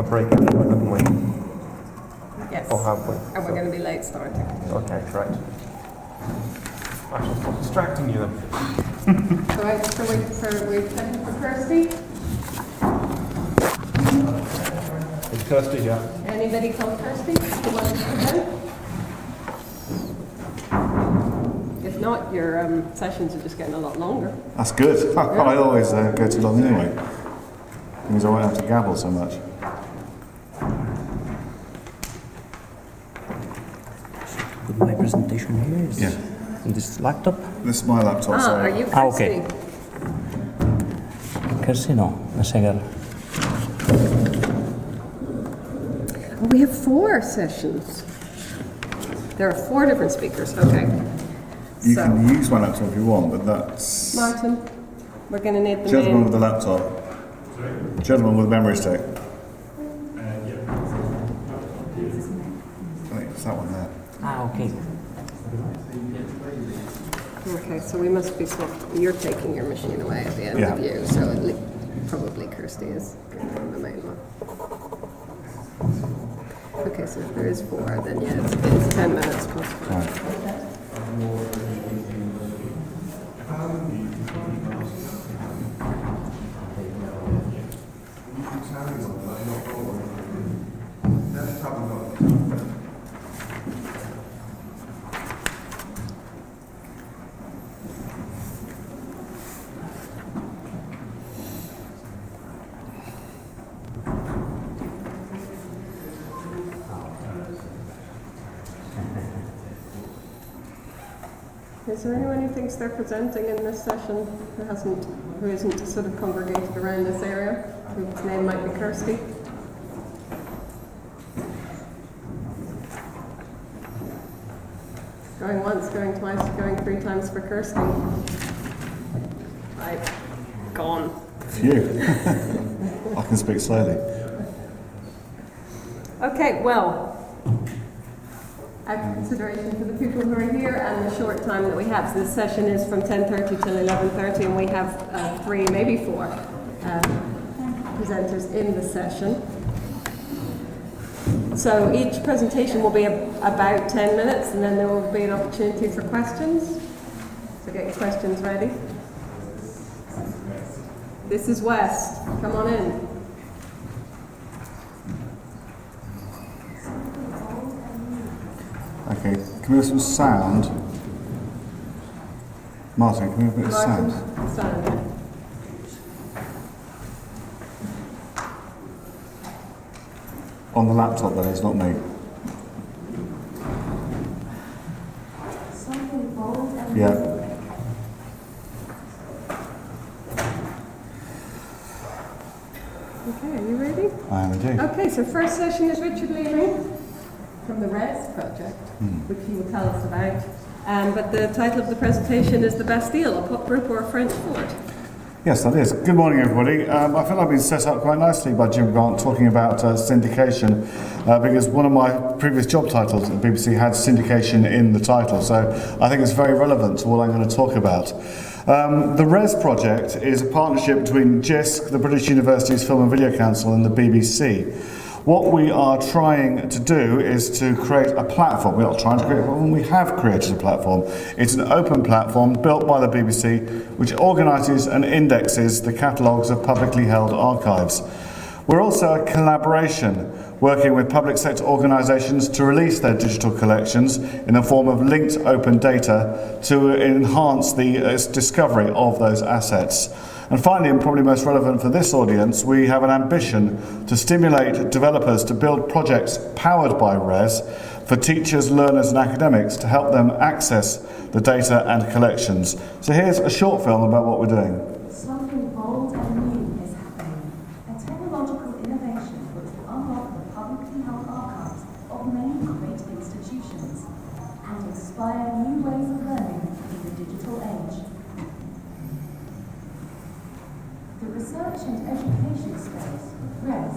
a break anyway, haven't we? Yes. Or have we? And we're going to be late starting. Okay, correct. I shall stop distracting you then. So we're checking for Kirsty. It's Kirsty, yeah. Anybody called Kirsty who wants to present? If not, your sessions are just getting a lot longer. That's good. I always go too long anyway. It means I won't have to gabble so much. Put my presentation here. Yeah. In this laptop. This is my laptop, so... Are you Kirsty? Okay. Kirsty, no. Segar. We have 4 sessions. There are 4 different speakers. Okay. You can use my laptop if you want, but that's... Martin, we're going to need the Gentleman with the laptop. Gentleman with the memory stick. I think it's that one there. Okay. Okay, so we must be you're taking your machine away at the end of you, so probably Kirsty is on the main one. Okay, so if there is 4, then yeah, it's 10 minutes plus 5. Right. Is there anyone who thinks they're presenting in this session who isn't sort of congregated around this area, whose name might be Kirsty? Going once, going twice, going 3 times for Kirsty. Right, gone. Phew. I can speak slowly. Okay, well, out of consideration for the people who are here and the short time that we have. So this session is from 10:30 till 11:30, and we have 3, maybe 4 presenters in the session. So each presentation will be about 10 minutes, and then there will be an opportunity for questions. So get your questions ready. This is West. Come on in. Okay, can we have some sound? Martin, can we have a bit of sound? Sound. On the laptop, that is, not me. Yeah. Okay, are you ready? I am indeed. Okay, so first session is Richard Leary from the RES project, which he will tell us about. But the title of the presentation is The Bastille, a pop group or a French fort. Yes, that is. Good morning, everybody. I feel I've been set up quite nicely by Jim Grant talking about syndication, because one of my previous job titles at the BBC had syndication in the title, so I think it's very relevant to what I'm going to talk about. The RES project is a partnership between JISC, the British Universities Film and Video Council, and the BBC. What we are trying to do is to create a platform. We're not trying to create a platform, we have created a platform. It's an open platform built by the BBC, which organises and indexes the catalogues of publicly held archives. We're also a collaboration, working with public sector organisations to release their digital collections in the form of linked open data to enhance the discovery of those assets. And finally, and probably most relevant for this audience, we have an ambition to stimulate developers to build projects powered by RES for teachers, learners and academics to help them access the data and collections. So here's a short film about what we're doing. Something bold and new is happening. A technological innovation which will unlock the publicly held archives of many great institutions and inspire new ways of learning in the digital age. The research and education space, RES,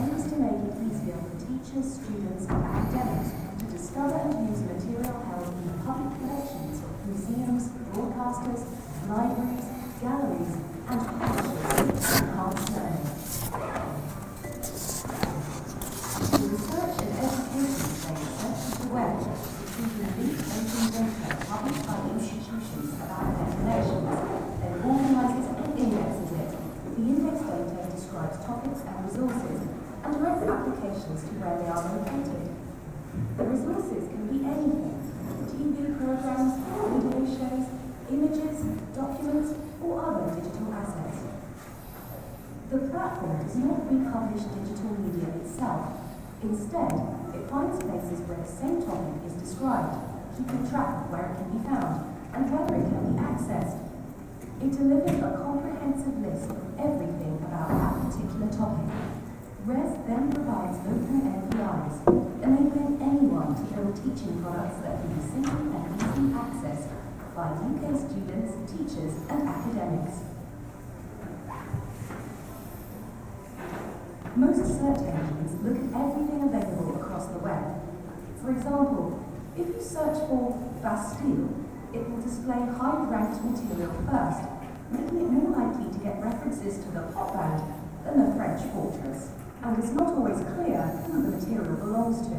aims to make it easier for teachers, students and academics to discover and use material held in public collections of museums, broadcasters, libraries, galleries and publishers to enhance learning. images, documents, or other digital assets. The platform does not republish digital media itself. Instead, it finds places where the same topic is described, keeping track of where it can be found and whether it can be accessed. It delivers a comprehensive list of everything about that particular topic. RES then provides open APIs, enabling anyone to build teaching products that can be simply and easily accessed by UK students, teachers, and academics. Most search engines look at everything available across the web. For example, if you search for Bastille, it will display high-ranked material first, making it more likely to get references to the pop band than the French fortress. And it's not always clear who the material belongs to.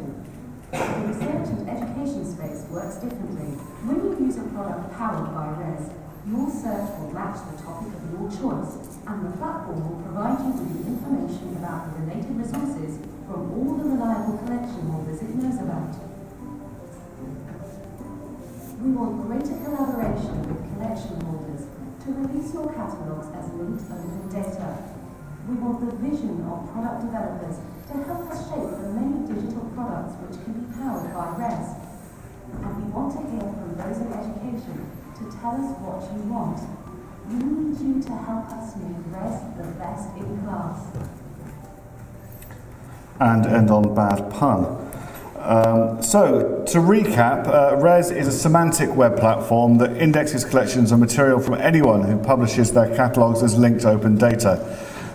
The research and education space works differently. When you use a product powered by RES, your search will match the topic of your choice, and the platform will provide you with the information about the related resources from all the reliable collection holders it knows about. We want greater collaboration with collection holders to release your catalogues as linked open data. We want the vision of product developers to help us shape the many digital products which can be powered by RES. And we want to hear from those in education to tell us what you want. We need you to help us make RES the best in class. And end on bad pun. So, to recap, RES is a semantic web platform that indexes collections of material from anyone who publishes their catalogues as linked open data.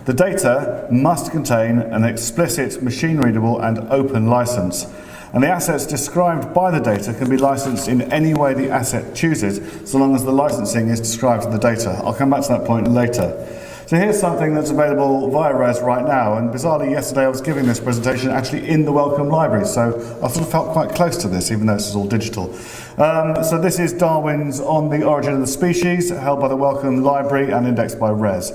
The data must contain an explicit, machine-readable and open license. And the assets described by the data can be licensed in any way the asset chooses, so long as the licensing is described in the data. I'll come back to that point later. So here's something that's available via RES right now, and bizarrely yesterday I was giving this presentation actually in the Wellcome Library, so I sort of felt quite close to this, even though this is all digital. So this is Darwin's On the Origin of the Species, held by the Wellcome Library and indexed by RES.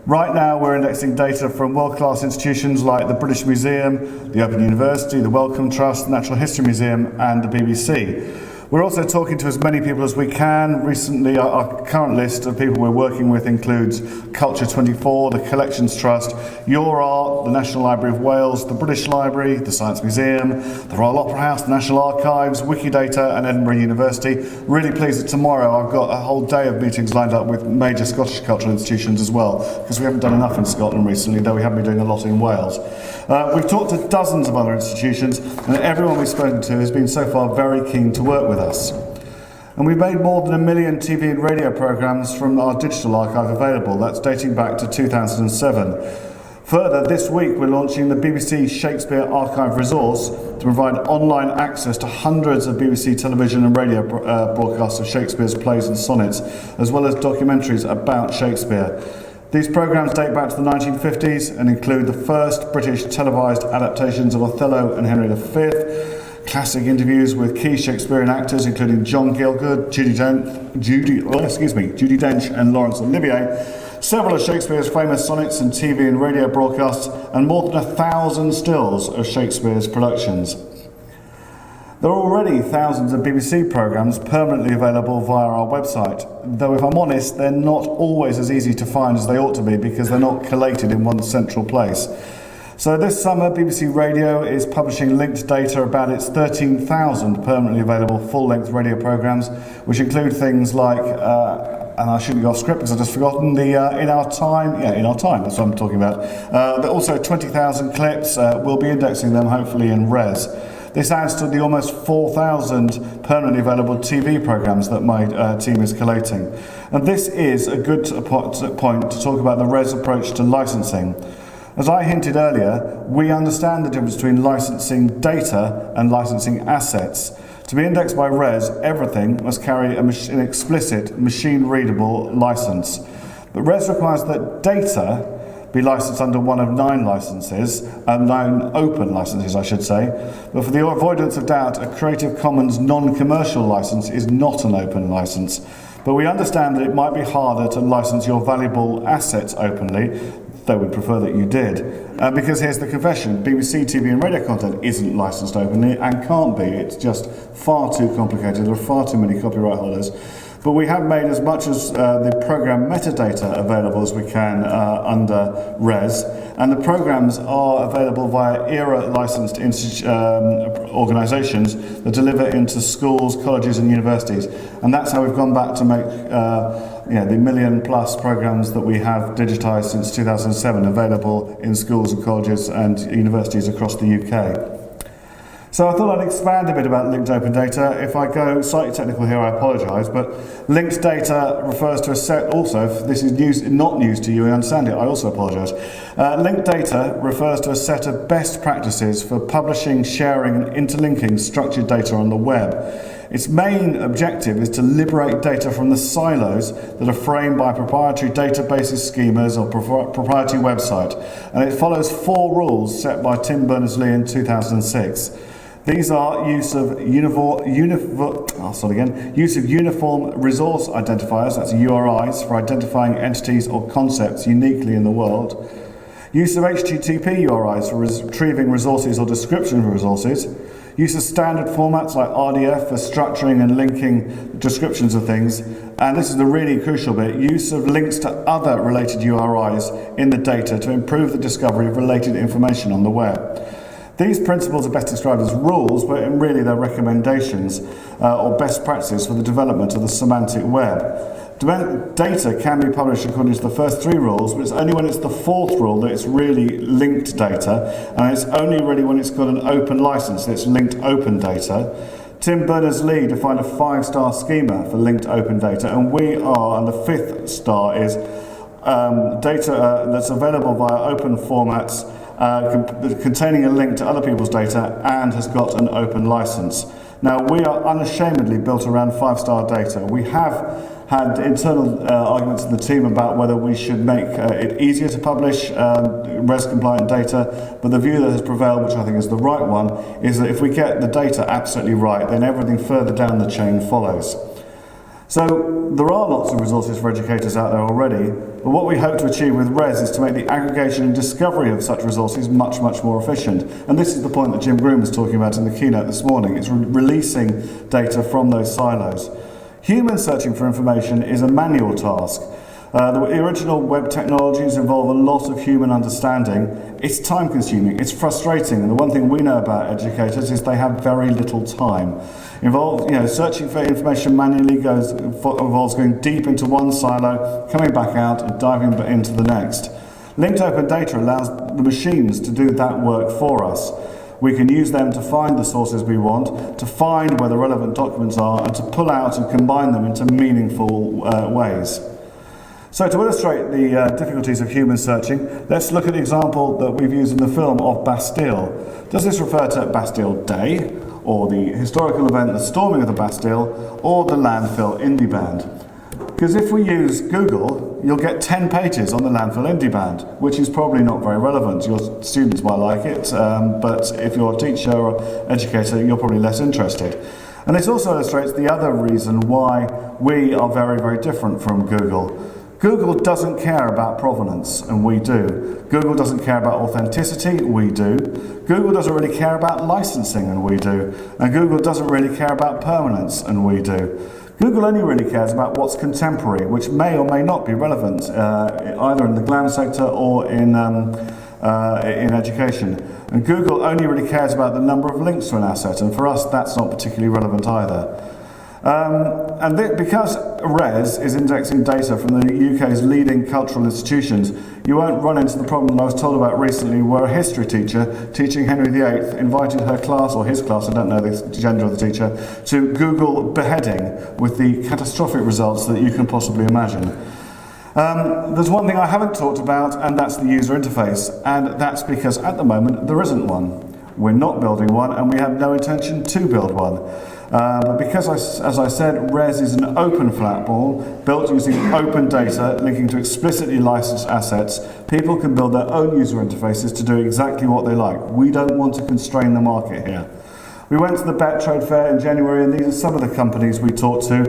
Right now we're indexing data from world-class institutions like the British Museum, the Open University, the Wellcome Trust, the Natural History Museum and the BBC. We're also talking to as many people as we can. Recently, our current list of people we're working with includes Culture 24, the Collections Trust, Your Art, the National Library of Wales, the British Library, the Science Museum, the Royal Opera House, the National Archives, Wikidata and Edinburgh University. Really pleased that tomorrow I've got a whole day of meetings lined up with major Scottish cultural institutions as well, because we haven't done enough in Scotland recently, though we have been doing a lot in Wales. We've talked to dozens of other institutions, and everyone we've spoken to has been so far very keen to work with us. And we've made more than 1 million TV and radio programmes from our digital archive available. That's dating back to 2007. Further, this week we're launching the BBC Shakespeare Archive resource to provide online access to hundreds of BBC television and radio broadcasts of Shakespeare's plays and sonnets, as well as documentaries about Shakespeare. These programmes date back to the 1950s and include the first British televised adaptations of Othello and Henry V, classic interviews with key Shakespearean actors including John Gielgud, Judi Dench and Laurence Olivier, several of Shakespeare's famous sonnets and TV and radio broadcasts, and more than 1,000 stills of Shakespeare's productions. There are already thousands of BBC programmes permanently available via our website, though if I'm honest, they're not always as easy to find as they ought to be because they're not collated in one central place. So this summer, BBC Radio is publishing linked data about its 13,000 permanently available full-length radio programmes, which include things like, and I shouldn't go off script because I've just forgotten, the In Our Time, that's what I'm talking about. Also 20,000 clips, we'll be indexing them hopefully in RES. This adds to the almost 4,000 permanently available TV programmes that my team is collating. And this is a good point to talk about the RES approach to licensing. As I hinted earlier, we understand the difference between licensing data and licensing assets. To be indexed by RES, everything must carry an explicit machine-readable license. But RES requires that data be licensed under one of 9 licenses, 9 open licenses I should say, but for the avoidance of doubt, a Creative Commons non-commercial license is not an open license. But we understand that it might be harder to license your valuable assets openly, though we prefer that you did. Because here's the confession, BBC TV and radio content isn't licensed openly and can't be, it's just far too complicated, there are far too many copyright holders. but we have made as much as the program metadata available as we can under RES, and the programs are available via ERA licensed organisations that deliver into schools, colleges and universities, and that's how we've gone back to make the million plus programs that we have digitised since 2007 available in schools and colleges and universities across the UK. So I thought I'd expand a bit about linked open data. If I go slightly technical here, I apologise, but linked data refers to a set, also, if this is not news to you, I understand it, I also apologise. Linked data refers to a set of best practices for publishing, sharing and interlinking structured data on the web. Its main objective is to liberate data from the silos that are framed by proprietary databases, schemas or proprietary website, and it follows 4 rules set by Tim Berners-Lee in 2006. These are use of uniform resource identifiers, that's URIs, for identifying entities or concepts uniquely in the world. Use of HTTP URIs for retrieving resources or description of resources. Use of standard formats like RDF for structuring and linking descriptions of things. And this is the really crucial bit, use of links to other related URIs in the data to improve the discovery of related information on the web. These principles are best described as rules, but really they're recommendations or best practices for the development of the semantic web. Data can be published according to the first 3 rules, but it's only when it's the 4th rule that it's really linked data, and it's only really when it's got an open license that it's linked open data. Tim Berners-Lee defined a 5-star schema for linked open data, and we are, and the 5th star is data that's available via open formats, containing a link to other people's data and has got an open license. Now, we are unashamedly built around 5-star data. We have had internal arguments in the team about whether we should make it easier to publish RES-compliant data, but the view that has prevailed, which I think is the right one, is that if we get the data absolutely right, then everything further down the chain follows. So there are lots of resources for educators out there already, but what we hope to achieve with RES is to make the aggregation and discovery of such resources much, much more efficient. And this is the point that Jim Groom was talking about in the keynote this morning. It's releasing data from those silos. Human searching for information is a manual task. The original web technologies involve a lot of human understanding. It's time consuming, it's frustrating, and the one thing we know about educators is they have very little time. Searching for information manually involves going deep into one silo, coming back out and diving into the next. Linked open data allows the machines to do that work for us. We can use them to find the sources we want, to find where the relevant documents are, and to pull out and combine them into meaningful ways. So to illustrate the difficulties of human searching, let's look at the example that we've used in the film of Bastille. Does this refer to Bastille Day, or the historical event, the storming of the Bastille, or the landfill indie band? Because if we use Google, you'll get 10 pages on the landfill indie band, which is probably not very relevant. Your students might like it, but if you're a teacher or educator, you're probably less interested. And this also illustrates the other reason why we are very, very different from Google. Google doesn't care about provenance, and we do. Google doesn't care about authenticity, we do. Google doesn't really care about licensing, and we do. And Google doesn't really care about permanence, and we do. Google only really cares about what's contemporary, which may or may not be relevant, either in the glam sector or in education. And Google only really cares about the number of links to an asset, and for us that's not particularly relevant either. Because RES is indexing data from the UK's leading cultural institutions, you won't run into the problem that I was told about recently, where a history teacher teaching Henry VIII invited her class, or his class, I don't know the gender of the teacher, to Google beheading with the catastrophic results that you can possibly imagine. There's one thing I haven't talked about, and that's the user interface, and that's because at the moment there isn't one. We're not building one, and we have no intention to build one. But because, as I said, RES is an open flatball, built using open data, linking to explicitly licensed assets, people can build their own user interfaces to do exactly what they like. We don't want to constrain the market here. We went to the BET Trade Fair in January, and these are some of the companies we talked to,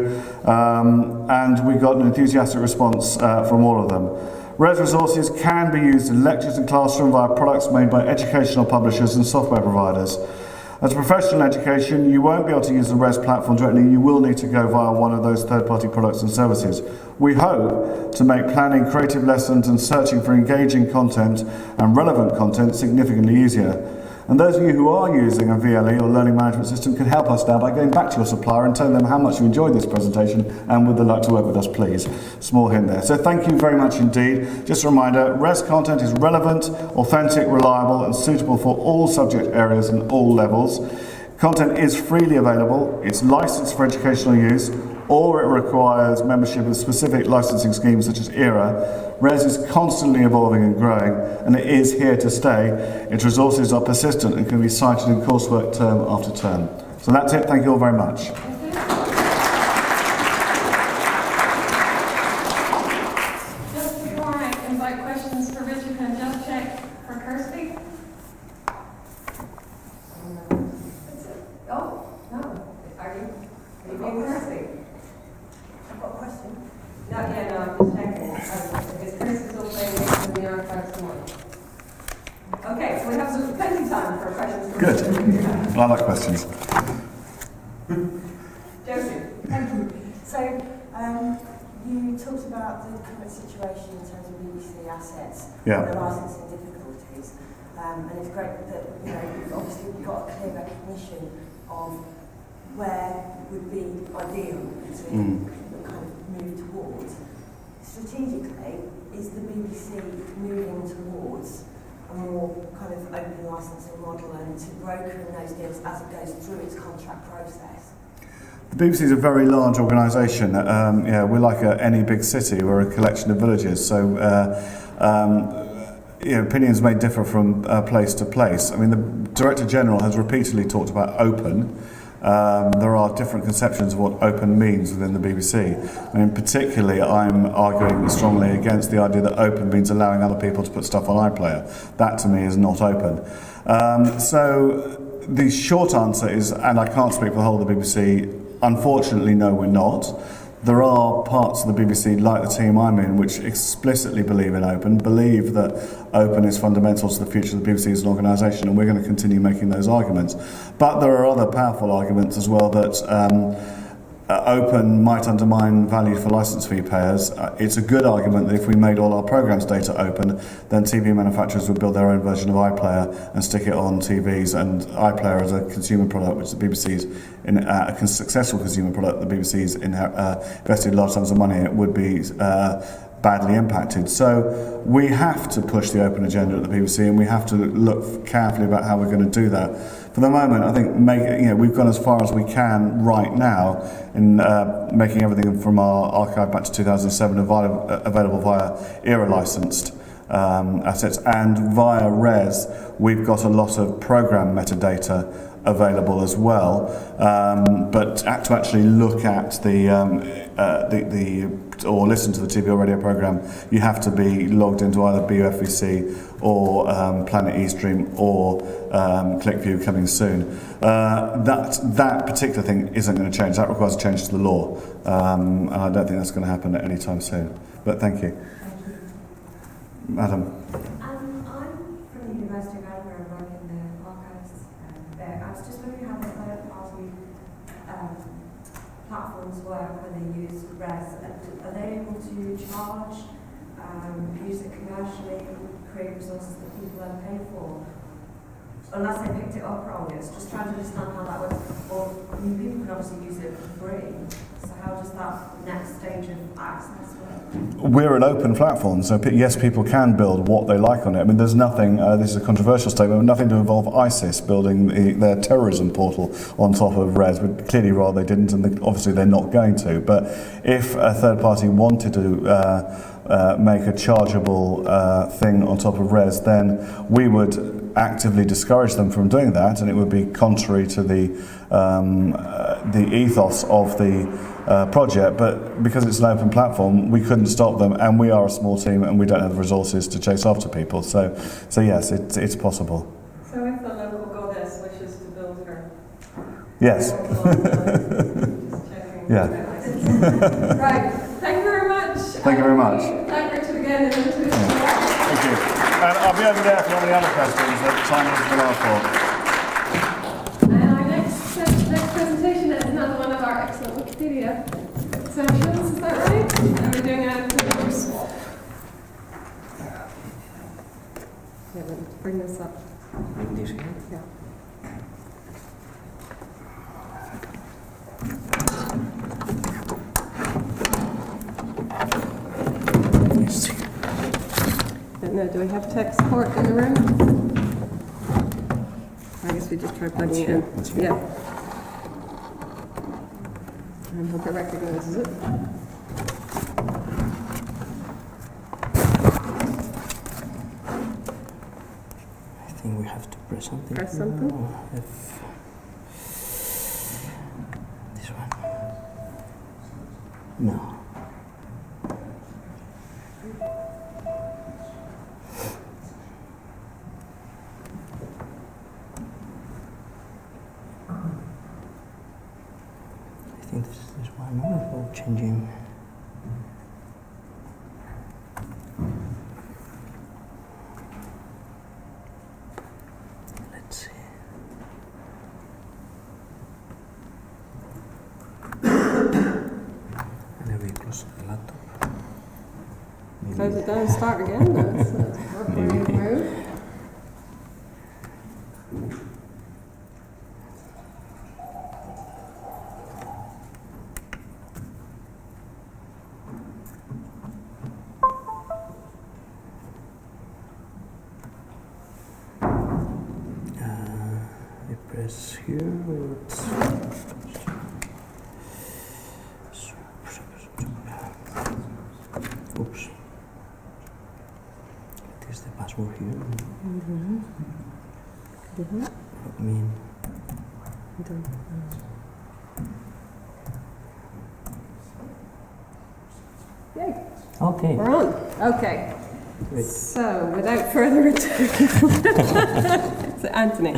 and we got an enthusiastic response from all of them. RES resources can be used in lectures and classroom via products made by educational publishers and software providers. As a professional education, you won't be able to use the RES platform directly. You will need to go via one of those third-party products and services. We hope to make planning creative lessons and searching for engaging content and relevant content significantly easier. And those of you who are using a VLE or learning management system can help us now by going back to your supplier and telling them how much you enjoyed this presentation and would they like to work with us, please. Small hint there. So thank you very much indeed. Just a reminder, RES content is relevant, authentic, reliable and suitable for all subject areas and all levels. Content is freely available, it's licensed for educational use, or it requires membership of specific licensing schemes such as ERA. RES is constantly evolving and growing, and it is here to stay. Its resources are persistent and can be cited in coursework term after term. So that's it, thank you all very much. Just before I invite questions for Richard, can I just check for Kirsty? Oh, no. Are you being Kirsty? I've got a question. No, yeah, no, I'm just checking. Is Chris still playing in the archive this morning? Okay, so we have plenty of time for questions. Good. I like questions. Josie. Thank you. So, you talked about the current situation in terms of BBC assets and the licensing difficulties. And it's great that, you know, you've obviously got a clear recognition of where would be ideal to kind of move towards. Strategically, is the BBC moving towards a more kind of open licensing model and to brokering those deals as it goes through its contract process? The BBC is a very large organisation. We're like any big city. We're a collection of villages. So opinions may differ from place to place. I mean, the Director General has repeatedly talked about open. There are different conceptions of what open means within the BBC. I mean, particularly, I'm arguing strongly against the idea that open means allowing other people to put stuff on iPlayer. That, to me, is not open. So the short answer is, and I can't speak for the whole of the BBC, unfortunately, no, we're not. There are parts of the BBC, like the team I'm in, which explicitly believe in open, believe that open is fundamental to the future of the BBC as an organisation, and we're going to continue making those arguments. But there are other powerful arguments as well that open might undermine value for licence fee payers. It's a good argument that if we made all our programmes data open, then TV manufacturers would build their own version of iPlayer and stick it on TVs, and iPlayer as a consumer product, which the BBC's in a successful consumer product, the BBC's invested large sums of money in, it would be badly impacted. So we have to push the open agenda at the BBC, and we have to look carefully about how we're going to do that. For the moment, I think we've gone as far as we can right now in making everything from our archive back to 2007 available via ERA licensed assets, and via RES we've got a lot of program metadata available as well, but to actually look at or listen to the TV or radio program, you have to be logged into either BUFVC or Planet eStream or ClickView coming soon. That particular thing isn't going to change. That requires a change to the law, and I don't think that's going to happen at any time soon. But thank you. Madam. I'm from the University of Edinburgh and work in the archives there. I was just wondering how the third-party platforms work when they use RES. Are they able to charge, use it commercially, create resources that people then pay for? Unless they picked it up wrong, it's just trying to understand how that works. Or people can obviously use it for free. So how does that next stage of access work? We're an open platform, so yes, people can build what they like on it. I mean, there's nothing, this is a controversial statement, but nothing to involve ISIS building their terrorism portal on top of RES, but clearly rather they didn't, and obviously they're not going to. But if a third party wanted to make a chargeable thing on top of RES, then we would actively discourage them from doing that, and it would be contrary to the ethos of the project. But because it's an open platform, we couldn't stop them, and we are a small team, and we don't have the resources to chase after people. So yes, it's possible. So if the local goddess wishes to build her, yes. just checking. Yeah. Right. Thank you very much. Thank you very much. Thank Richard again. And Thank you. And I'll be over there for any other questions that time is allowed for. Yeah. Sessions, is that right? And we're doing a quick course. Yeah, let me bring this up. This here. Yeah. Yes. Don't know, do we have tech support in the room? I guess we just try plugging it in. Yeah. And hope it recognizes it. I think we have to press something. Press something? This one. No. I think this is this one. No, changing. Let's see. And then we close the laptop. Close it down and start again. That's working through. I press here. Oops. It is the password here. I mean, Yay, okay. we're on. Okay. Great. So, without further ado, so Anthony.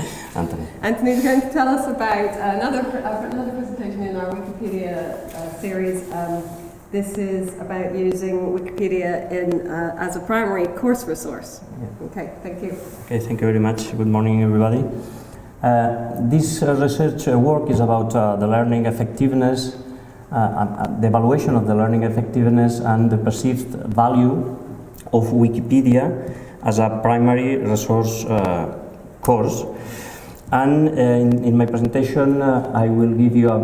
Anthony's going to tell us about another presentation in our Wikipedia series. This is about using Wikipedia as a primary course resource. Yeah. Okay, thank you. Okay, thank you very much. Good morning, everybody. This research work is about the learning effectiveness, the evaluation of the learning effectiveness and the perceived value of Wikipedia as a primary resource course. And in my presentation, I will give you a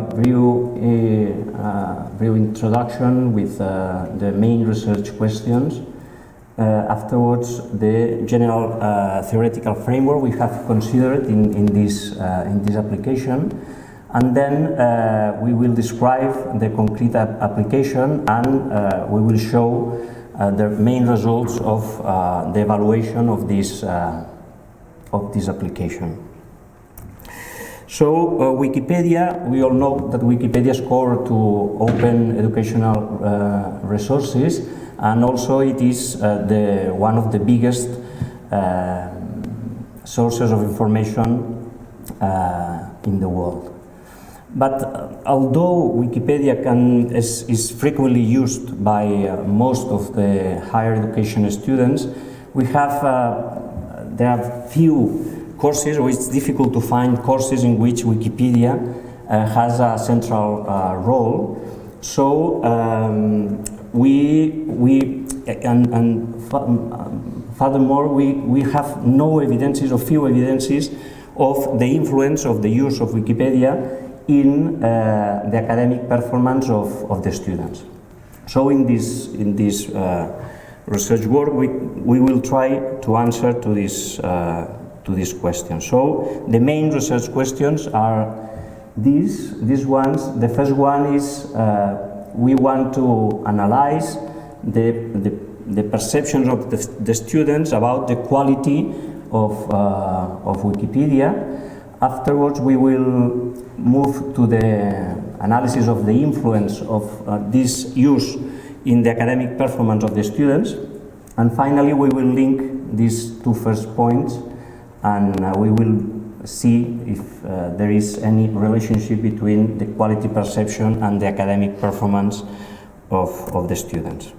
brief introduction with the main research questions. Afterwards, the general theoretical framework we have considered in this application. And then we will describe the concrete application, and we will show the main results of the evaluation of this application. So Wikipedia, we all know that Wikipedia is core to open educational resources, and also it is one of the biggest sources of information in the world. But although Wikipedia is frequently used by most of the higher education students, there are few courses, or it's difficult to find courses in which Wikipedia has a central role. So furthermore, we have no evidences or few evidences of the influence of the use of Wikipedia in the academic performance of the students. So in this research work, we will try to answer to this question. So the main research questions are these ones. The first one is we want to analyze the perceptions of the students about the quality of Wikipedia. Afterwards, we will move to the analysis of the influence of this use in the academic performance of the students. And finally, we will link these two first points, and we will see if there is any relationship between the quality perception and the academic performance of the students.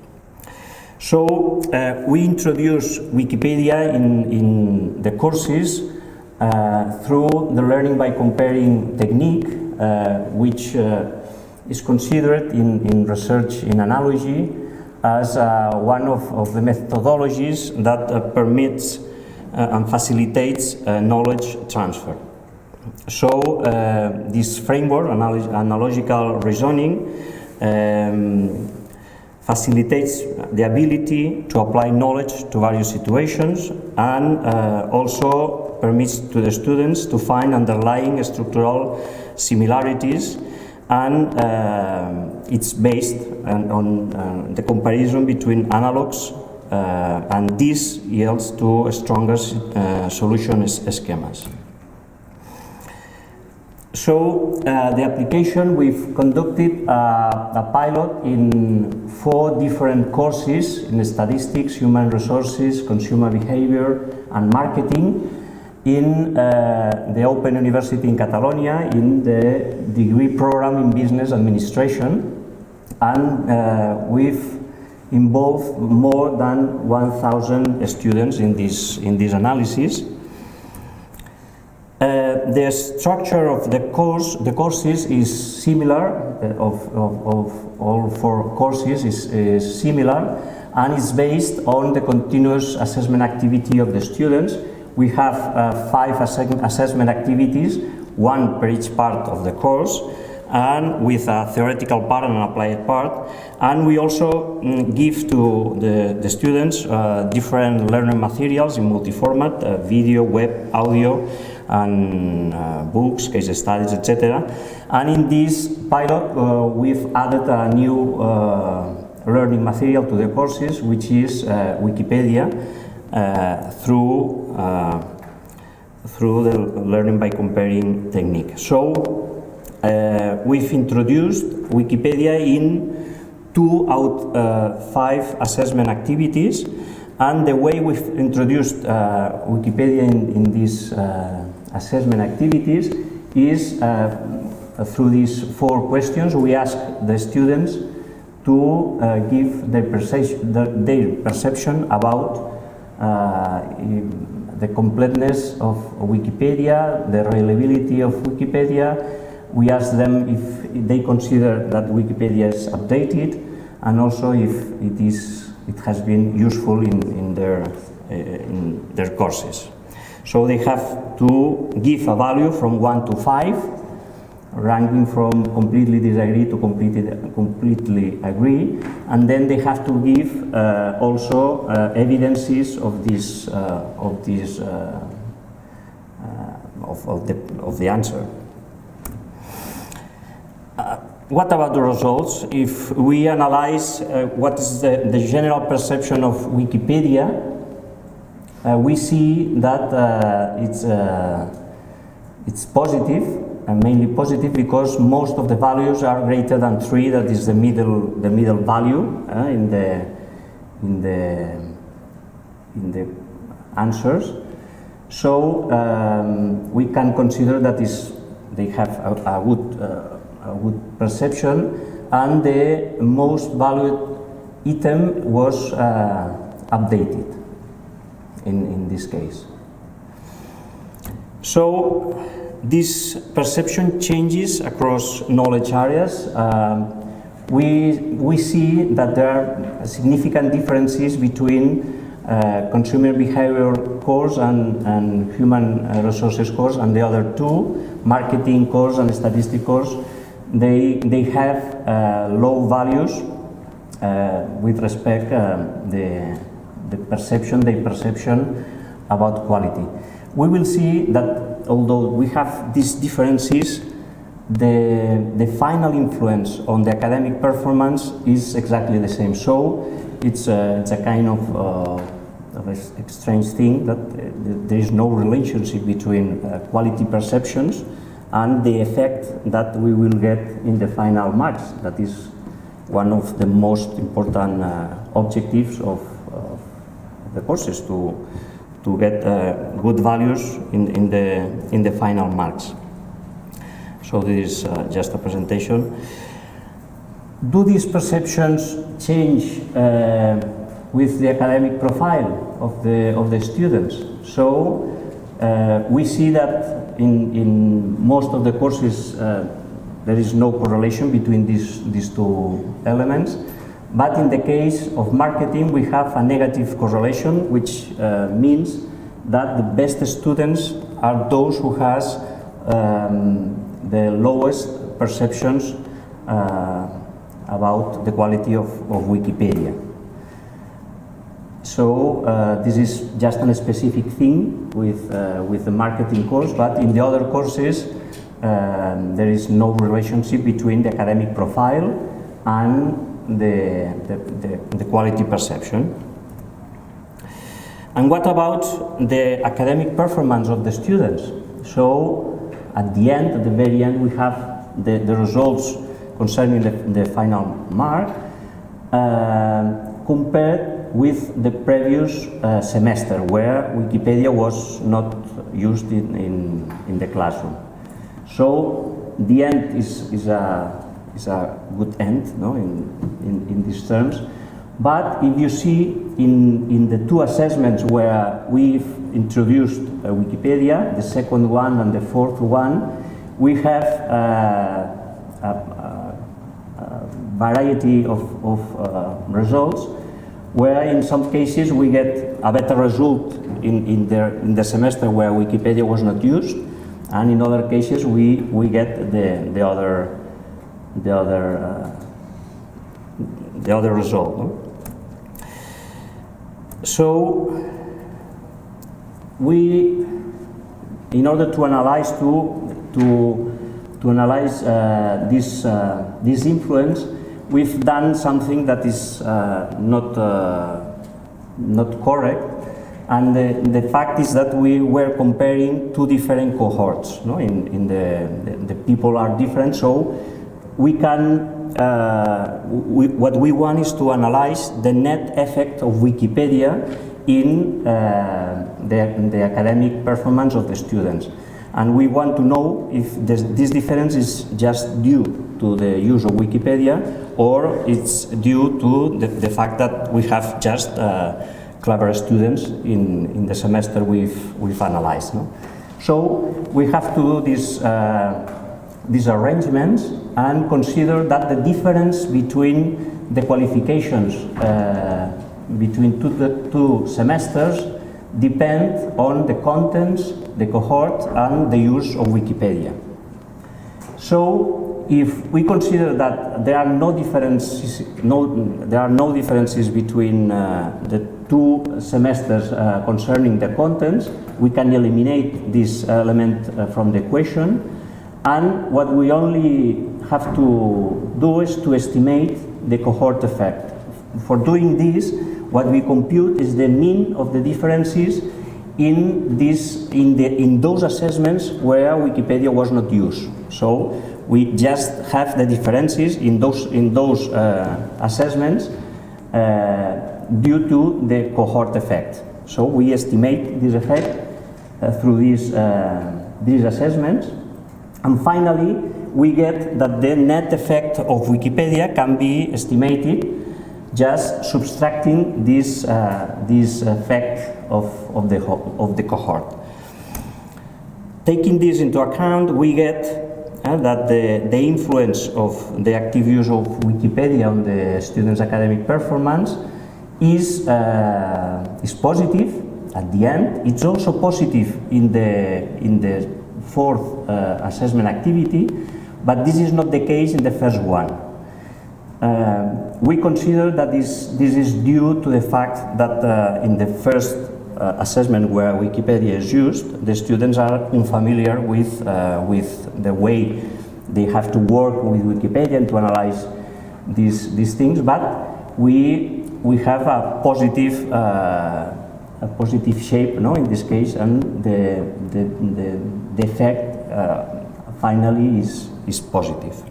So we introduce Wikipedia in the courses through the learning by comparing technique, which is considered in research in analogy as one of the methodologies that permits and facilitates knowledge transfer. So this framework, analogical reasoning, facilitates the ability to apply knowledge to various situations, and also permits to the students to find underlying structural similarities, and it's based on the comparison between analogs, and this yields to stronger solution schemas. So the application, we've conducted a pilot in 4 different courses in statistics, human resources, consumer behavior, and marketing in the Open University in Catalonia in the degree program in business administration, and we've involved more than 1,000 students in this analysis. The structure of the courses is similar, of all 4 courses is similar, and is based on the continuous assessment activity of the students. We have 5 assessment activities, 1 per each part of the course, and with a theoretical part and an applied part. And we also give to the students different learning materials in multi-format, video, web, audio, and books, case studies, etc. And in this pilot, we've added a new learning material to the courses, which is Wikipedia, through the learning by comparing technique. So we've introduced Wikipedia in 2 out of 5 assessment activities, and the way we've introduced Wikipedia in these assessment activities is through these 4 questions. We ask the students to give their perception about the completeness of Wikipedia, the reliability of Wikipedia. We ask them if they consider that Wikipedia is updated, and also if it has been useful in their courses. So they have to give a value from 1 to 5, ranking from completely disagree to completely agree, and then they have to give also evidences of the answer. What about the results? If we analyze what is the general perception of Wikipedia, we see that it's positive, and mainly positive, because most of the values are greater than 3. That is the middle value in the answers. So we can consider that they have a good perception, and the most valued item was updated in this case. So this perception changes across knowledge areas. We see that there are significant differences between consumer behavior course and human resources course, and the other 2, marketing course and statistics course. They have low values with respect the perception about quality. We will see that although we have these differences, the final influence on the academic performance is exactly the same. So it's a kind of a strange thing that there is no relationship between quality perceptions and the effect that we will get in the final marks. That is one of the most important objectives of the courses, to get good values in the final marks. So this is just a presentation. Do these perceptions change with the academic profile of the students? So we see that in most of the courses there is no correlation between these two elements. But in the case of marketing, we have a negative correlation, which means that the best students are those who has the lowest perceptions about the quality of Wikipedia. So this is just a specific thing with the marketing course, but in the other courses there is no relationship between the academic profile and the quality perception. And what about the academic performance of the students? So at the end, at the very end, we have the results concerning the final mark compared with the previous semester, where Wikipedia was not used in the classroom. So the end is a good end, no, in these terms. But if you see in the two assessments where we've introduced Wikipedia, the second one and the fourth one, we have a variety of results, where in some cases we get a better result in the semester where Wikipedia was not used, and in other cases we get the other result. No? So we, in order to analyze this influence, we've done something that is not correct, and the fact is that we were comparing two different cohorts. No? In the people are different, so we can. What we want is to analyze the net effect of Wikipedia in the academic performance of the students. And we want to know if this difference is just due to the use of Wikipedia, or it's due to the fact that we have just clever students in the semester we've analyzed. No? So we have to do these arrangements and consider that the difference between the qualifications between two semesters depend on the contents, the cohort, and the use of Wikipedia. So if we consider that there are no differences between the two semesters concerning the contents, we can eliminate this element from the equation. And what we only have to do is to estimate the cohort effect. For doing this, what we compute is the mean of the differences in those assessments where Wikipedia was not used. So we just have the differences in those assessments due to the cohort effect. So we estimate this effect through these assessments. And finally, we get that the net effect of Wikipedia can be estimated just subtracting this effect of the cohort. Taking this into account, we get that the influence of the active use of Wikipedia on the students' academic performance is positive at the end. It's also positive in the fourth assessment activity, but this is not the case in the first one. We consider that this is due to the fact that in the first assessment where Wikipedia is used, the students are unfamiliar with the way they have to work with Wikipedia and to analyze these things, but we have a positive shape, no, in this case, and the effect finally is positive.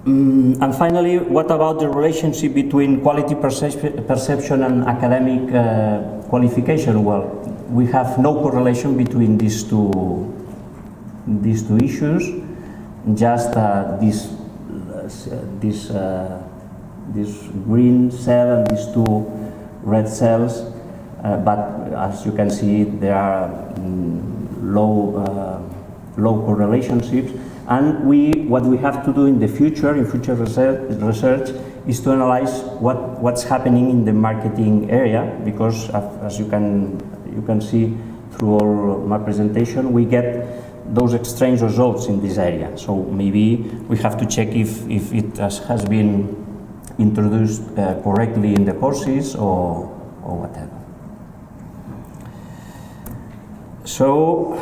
And finally, what about the relationship between quality perception and academic qualification? Well, we have no correlation between these two issues. Just this green cell and these two red cells, but as you can see, there are low local relationships. And what we have to do in the future, in future research, is to analyze what's happening in the marketing area, because as you can see through all my presentation, we get those strange results in this area. So maybe we have to check if it has been introduced correctly in the courses or whatever. So,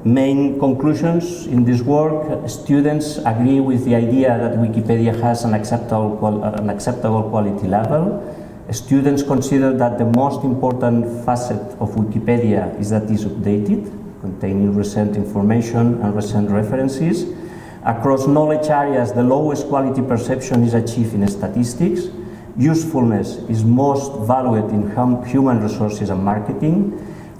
main conclusions in this work: students agree with the idea that Wikipedia has an acceptable quality level. Students consider that the most important facet of Wikipedia is that it is updated, containing recent information and recent references. Across knowledge areas, the lowest quality perception is achieved in statistics. Usefulness is most valued in human resources and marketing.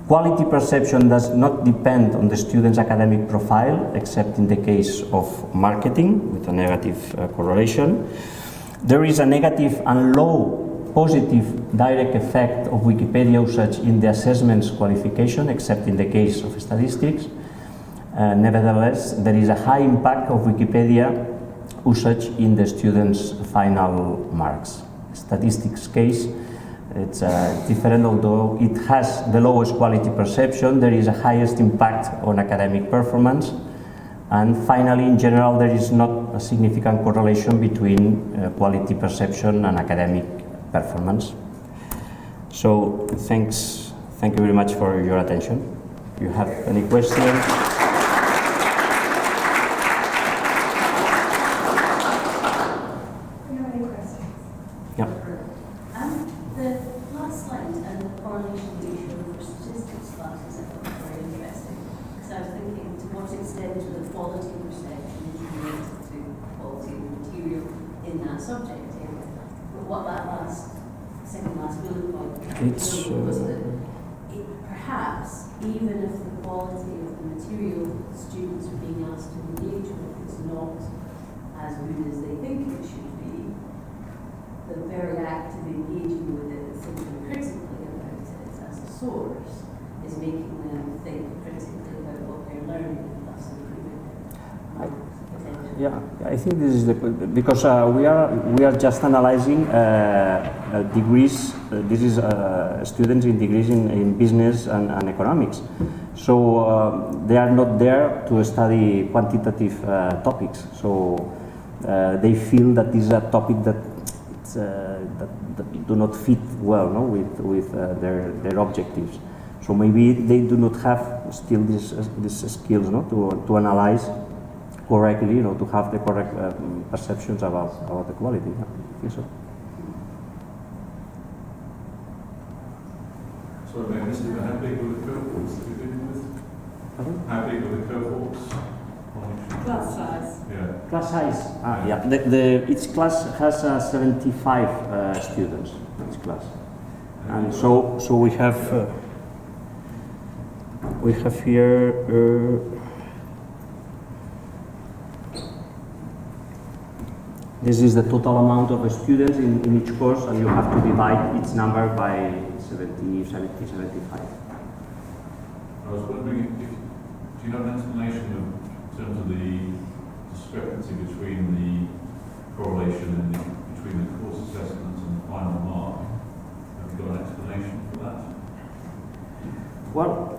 Quality perception does not depend on the student's academic profile, except in the case of marketing, with a negative correlation. There is a negative and low positive direct effect of Wikipedia usage in the assessment's qualification, except in the case of statistics. Nevertheless, there is a high impact of Wikipedia usage in the student's final marks. Statistics case, it's different, although it has the lowest quality perception, there is a highest impact on academic performance. And finally, in general, there is not a significant correlation between quality perception and academic performance. So, thank you very much for your attention. If you have any questions. Perhaps, even if the quality of the material students are being asked to engage with is not as good as they think it should be, the very act of engaging with it and thinking critically about it as a source is making them think critically about what they're learning and thus improving it. Yeah, I think this is because we are just analyzing degrees. This is students in degrees in business and economics. So they are not there to study quantitative topics. So they feel that this is a topic that do not fit well, no, with their objectives. So maybe they do not have still these skills, no, to analyze correctly, to have the correct perceptions about the quality. Yeah, I think so. Sorry, I missed it, but how big were the cohorts that you're dealing with? How big were the cohorts? Class size. Yeah. Class size. Yeah. Each class has 75 students. Each class, and so we have here. This is the total amount of students in each course, and you have to divide each number by 70, 75. I was wondering, do you have an explanation in terms of the discrepancy between the correlation between the course assessment and the final mark? Have you got an explanation for that? Well,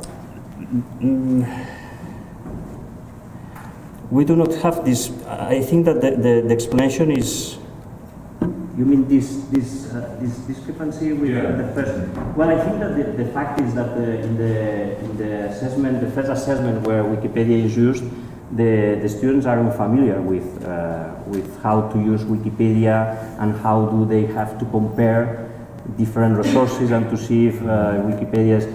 we do not have this. I think that the explanation is. You mean this discrepancy with the first? Well, I think that the fact is that in the assessment, the first assessment where Wikipedia is used, the students are unfamiliar with how to use Wikipedia and how do they have to compare different resources and to see if Wikipedia is.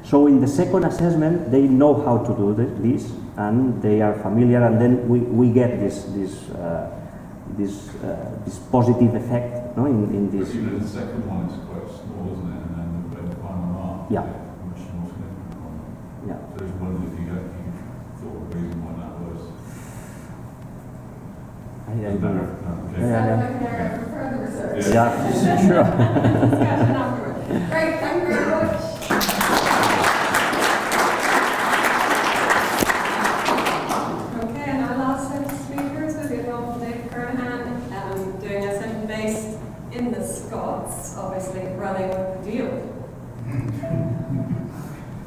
So in the second assessment, they know how to do this, and they are familiar, and then we get this positive effect, no, in this. You know, the second one is quite small, isn't it? And then the final mark, yeah, much more significant one. Yeah. So I was wondering if you thought of the reason why that was. I don't know. Okay. Yeah. For further research. Yeah, sure. Discussion afterwards. Great, thank you very much. Scots, obviously, running with the deal.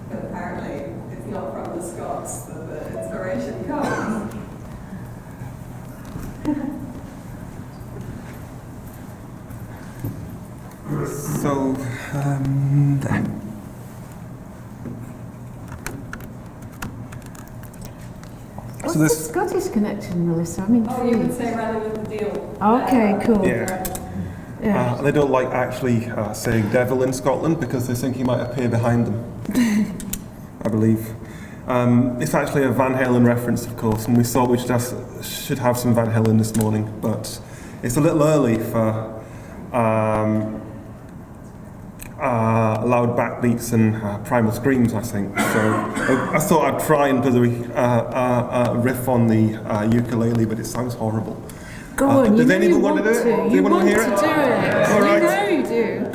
But apparently, it's not from the Scots that the inspiration comes. So, What's the Scottish connection, Melissa? I mean, you would say running with the deal. Okay, cool. yeah. They don't like actually saying devil in Scotland because they think he might appear behind them, I believe. It's actually a Van Halen reference, of course, and we thought we should have some Van Halen this morning, but it's a little early for loud backbeats and primal screams, I think. So I thought I'd try and do a riff on the ukulele, but it sounds horrible. Go on, does anyone want to do it? You want to do it. All right. You know you do.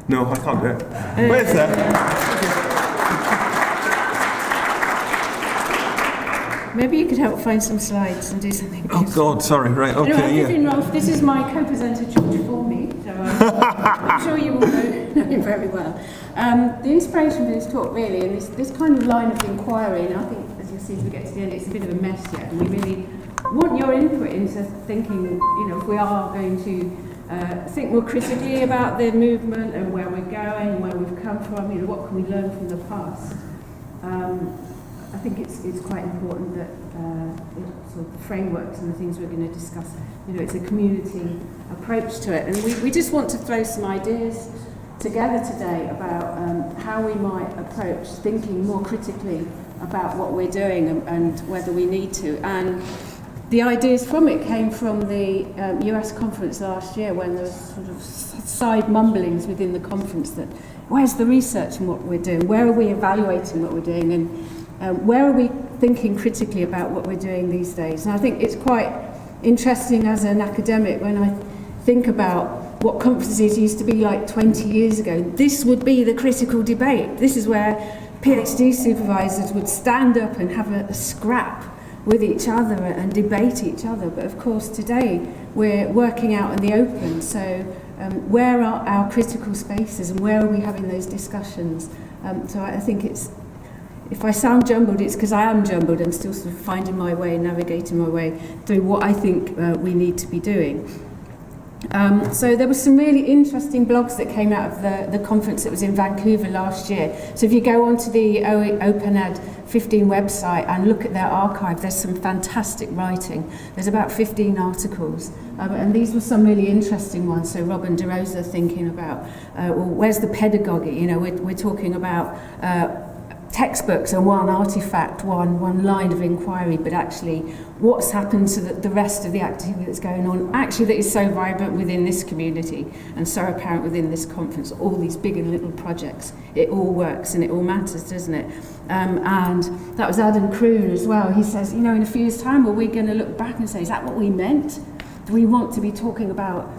No, I can't do it. Where's that? Maybe you could help find some slides and do something. Oh God, sorry. Right, okay, anyway, Vivian Rolfe, this is my co-presenter George for me, so I'm sure you all know him very well. The inspiration for this talk really, and this kind of line of inquiry, and I think as you'll see as we get to the end, it's a bit of a mess yet, and we really want your input into thinking, you know, if we are going to think more critically about the movement and where we're going, where we've come from, you know, what can we learn from the past. I think it's quite important that sort of the frameworks and the things we're going to discuss, you know, it's a community approach to it. And we just want to throw some ideas together today about how we might approach thinking more critically about what we're doing and whether we need to. And the ideas from it came from the US conference last year, when there was sort of side mumblings within the conference that where's the research and what we're doing, where are we evaluating what we're doing, and where are we thinking critically about what we're doing these days. And I think it's quite interesting as an academic when I think about what conferences used to be like 20 years ago. This would be the critical debate. This is where PhD supervisors would stand up and have a scrap with each other and debate each other. But of course today we're working out in the open. So where are our critical spaces and where are we having those discussions? So I think if I sound jumbled, it's because I am jumbled and still sort of finding my way and navigating my way through what I think we need to be doing. So there were some really interesting blogs that came out of the conference that was in Vancouver last year. So if you go onto the OpenEd 15 website and look at their archive, there's some fantastic writing. There's about 15 articles, and these were some really interesting ones. So Robin DeRosa thinking about, well, where's the pedagogy? You know, we're talking about textbooks are one artifact, one line of inquiry, but actually what's happened to the rest of the activity that's going on, actually that is so vibrant within this community and so apparent within this conference, all these big and little projects, it all works and it all matters, doesn't it? And that was Adam Kroon as well. He says, you know, in a few years' time, are we going to look back and say, is that what we meant? Do we want to be talking about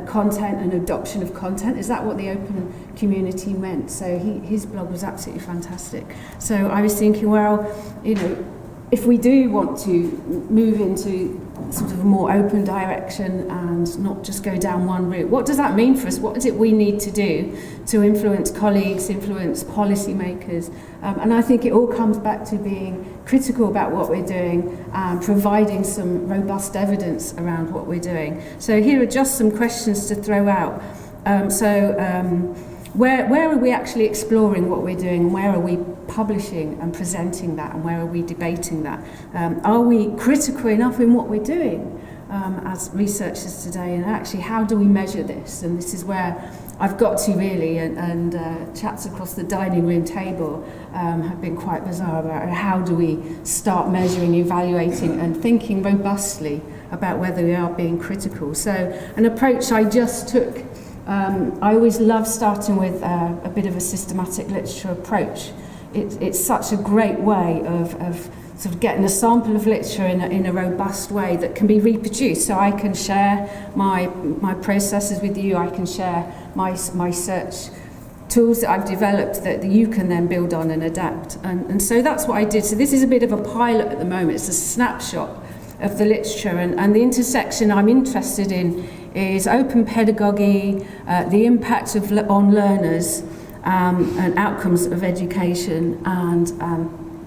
content and adoption of content? Is that what the open community meant? So his blog was absolutely fantastic. So I was thinking, well, you know, if we do want to move into sort of a more open direction and not just go down one route, what does that mean for us? What is it we need to do to influence colleagues, influence policymakers? And I think it all comes back to being critical about what we're doing and providing some robust evidence around what we're doing. So here are just some questions to throw out. Where are we actually exploring what we're doing, and where are we publishing and presenting that, and where are we debating that? Are we critical enough in what we're doing as researchers today, and actually how do we measure this? And this is where I've got to really, and chats across the dining room table have been quite bizarre about how do we start measuring, evaluating and thinking robustly about whether we are being critical. So an approach I just took, I always love starting with a bit of a systematic literature approach. It's such a great way of sort of getting a sample of literature in a robust way that can be reproduced. So I can share my processes with you, I can share my search tools that I've developed that you can then build on and adapt. And so that's what I did. So this is a bit of a pilot at the moment. It's a snapshot of the literature, and the intersection I'm interested in is open pedagogy, the impact on learners and outcomes of education, and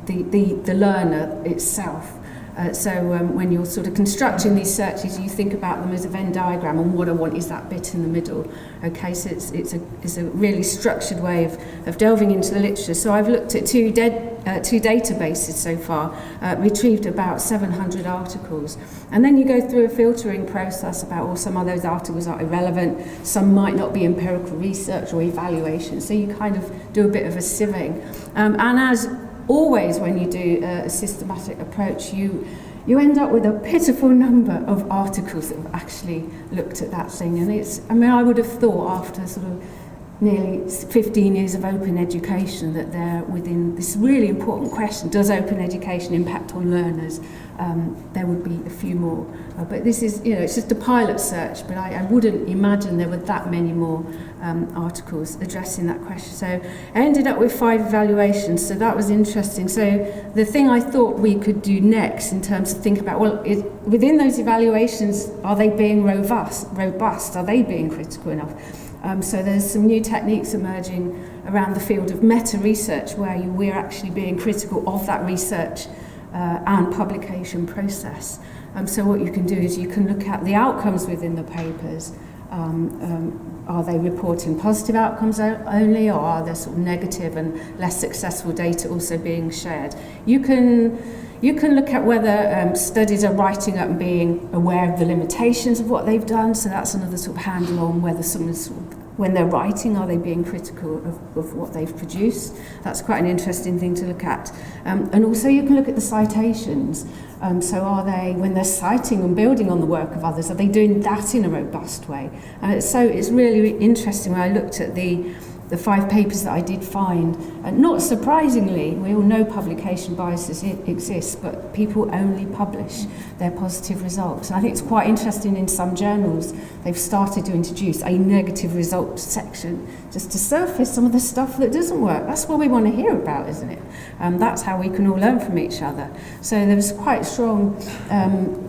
the learner itself. When you're sort of constructing these searches, you think about them as a Venn diagram, and what I want is that bit in the middle. Okay, so it's a really structured way of delving into the literature. So I've looked at two databases so far, retrieved about 700 articles, and then you go through a filtering process about, well, some of those articles are irrelevant, some might not be empirical research or evaluation. So you kind of do a bit of a sieving, and as always, when you do a systematic approach, you end up with a pitiful number of articles that have actually looked at that thing. And I would have thought after sort of nearly 15 years of open education that they're within this really important question, does open education impact on learners? There would be a few more. But this is, it's just a pilot search, but I wouldn't imagine there were that many more articles addressing that question. So I ended up with 5 evaluations, so that was interesting. So the thing I thought we could do next in terms of think about, within those evaluations, are they being robust? Are they being critical enough? So there's some new techniques emerging around the field of meta-research where we're actually being critical of that research and publication process. So what you can do is you can look at the outcomes within the papers. Are they reporting positive outcomes only, or are there sort of negative and less successful data also being shared? You can look at whether studies are writing up and being aware of the limitations of what they've done. So that's another sort of handle on whether someone's, when they're writing, are they being critical of what they've produced? That's quite an interesting thing to look at. And also you can look at the citations. So are they, when they're citing and building on the work of others, are they doing that in a robust way? So it's really interesting when I looked at the 5 papers that I did find, and not surprisingly, we all know publication biases exist, but people only publish their positive results. And I think it's quite interesting in some journals, they've started to introduce a negative results section just to surface some of the stuff that doesn't work. That's what we want to hear about, isn't it? That's how we can all learn from each other. So there was quite strong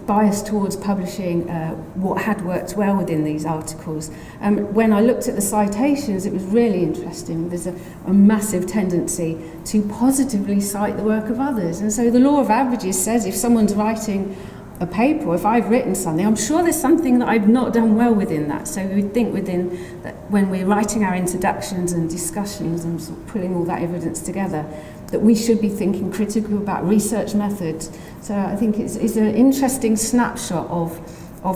bias towards publishing what had worked well within these articles. When I looked at the citations, it was really interesting. There's a massive tendency to positively cite the work of others. And so the law of averages says if someone's writing a paper, or if I've written something, I'm sure there's something that I've not done well within that. So we would think within that when we're writing our introductions and discussions and sort of pulling all that evidence together, that we should be thinking critically about research methods. So I think it's an interesting snapshot of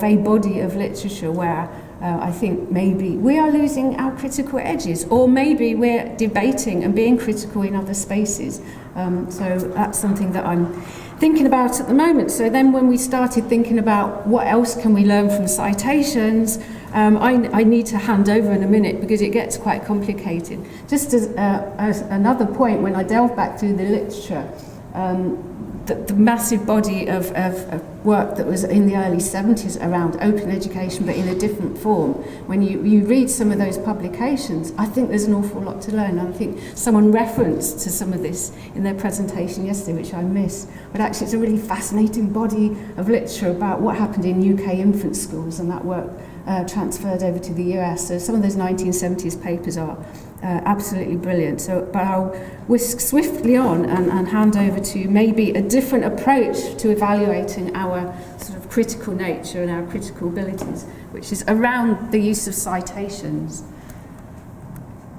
a body of literature where I think maybe we are losing our critical edges, or maybe we're debating and being critical in other spaces. So that's something that I'm thinking about at the moment. So then when we started thinking about what else can we learn from citations, I need to hand over in a minute because it gets quite complicated. Just as another point, when I delve back through the literature, the massive body of work that was in the early 70s around open education, but in a different form. When you read some of those publications, I think there's an awful lot to learn. I think someone referenced to some of this in their presentation yesterday, which I missed. But actually it's a really fascinating body of literature about what happened in UK infant schools, and that work transferred over to the US. So some of those 1970s papers are absolutely brilliant. But I'll whisk swiftly on and hand over to maybe a different approach to evaluating our sort of critical nature and our critical abilities, which is around the use of citations.